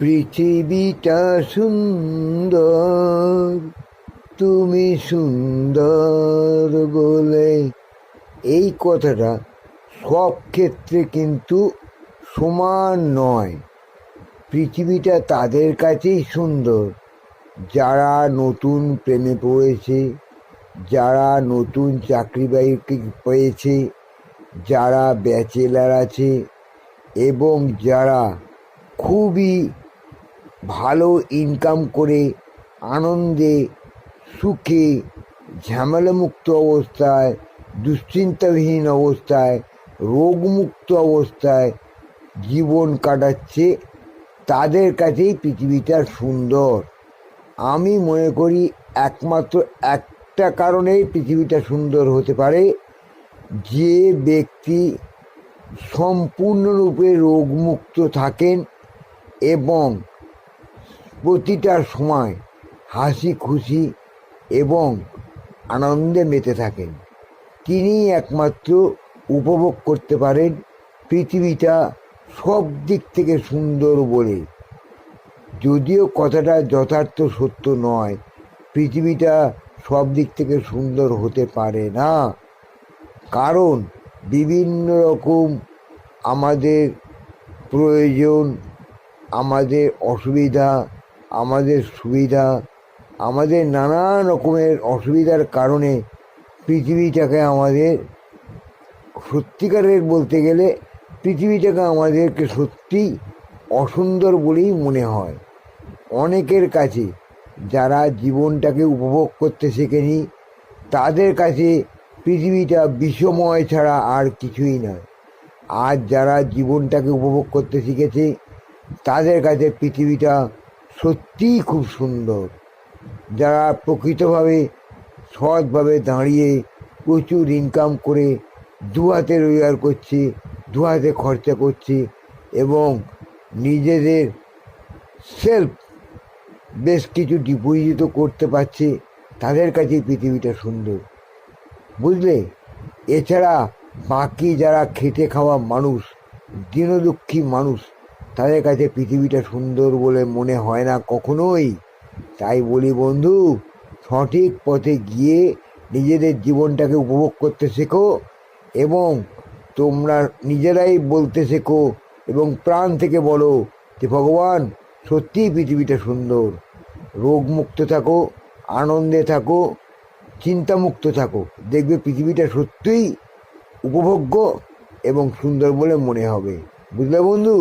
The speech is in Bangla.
পৃথিবীটা সুন্দর, তুমি সুন্দর বলে। এই কথাটা সব ক্ষেত্রে কিন্তু সমান নয়। পৃথিবীটা তাদের কাছেই সুন্দর যারা নতুন প্রেমে পড়েছে, যারা নতুন চাকরি বাকরি পেয়েছে, যারা ব্যাচেলার আছে এবং যারা খুবই ভালো ইনকাম করে আনন্দে সুখে ঝামেলামুক্ত অবস্থায়, দুশ্চিন্তাবিহীন অবস্থায়, রোগমুক্ত অবস্থায় জীবন কাটাচ্ছে, তাদের কাছেই পৃথিবীটা সুন্দর। আমি মনে করি একমাত্র একটা কারণেই পৃথিবীটা সুন্দর হতে পারে, যে ব্যক্তি সম্পূর্ণরূপে রোগমুক্ত থাকেন এবং প্রতিটা সময় হাসি খুশি এবং আনন্দে মেতে থাকেন, তিনিই একমাত্র উপভোগ করতে পারেন পৃথিবীটা সব দিক থেকে সুন্দর বলে। যদিও কথাটা যথার্থ সত্য নয়, পৃথিবীটা সব দিক থেকে সুন্দর হতে পারে না, কারণ বিভিন্ন রকম আমাদের প্রয়োজন, আমাদের অসুবিধা, আমাদের সুবিধা, আমাদের নানান রকমের অসুবিধার কারণে পৃথিবীটাকে আমাদের সত্যিকারের বলতে গেলে পৃথিবীটাকে আমাদেরকে সত্যি অসুন্দর বলেই মনে হয় অনেকের কাছে। যারা জীবনটাকে উপভোগ করতে শেখেনি তাদের কাছে পৃথিবীটা বিষময় ছাড়া আর কিছুই নয়। আর যারা জীবনটাকে উপভোগ করতে শিখেছে তাদের কাছে পৃথিবীটা সত্যিই খুব সুন্দর। যারা প্রকৃতভাবে সৎভাবে দাঁড়িয়ে প্রচুর ইনকাম করে দু হাতে রোজগার করছে, দু হাতে খরচা করছে এবং নিজেদের সেলফ বেশ কিছু ডিপোজিটও করতে পারছে, তাদের কাছেই পৃথিবীটা সুন্দর, বুঝলে। এছাড়া বাকি যারা খেটে খাওয়া মানুষ, দীনদুঃখী মানুষ, তাদের কাছে পৃথিবীটা সুন্দর বলে মনে হয় না কখনোই। তাই বলি বন্ধু, সঠিক পথে গিয়ে নিজেদের জীবনটাকে উপভোগ করতে শেখো এবং তোমরা নিজেরাই বলতে শেখো এবং প্রাণ থেকে বলো যে ভগবান সত্যিই পৃথিবীটা সুন্দর। রোগমুক্ত থাকো, আনন্দে থাকো, চিন্তামুক্ত থাকো, দেখবে পৃথিবীটা সত্যিই উপভোগ্য এবং সুন্দর বলে মনে হবে, বুঝলে বন্ধু।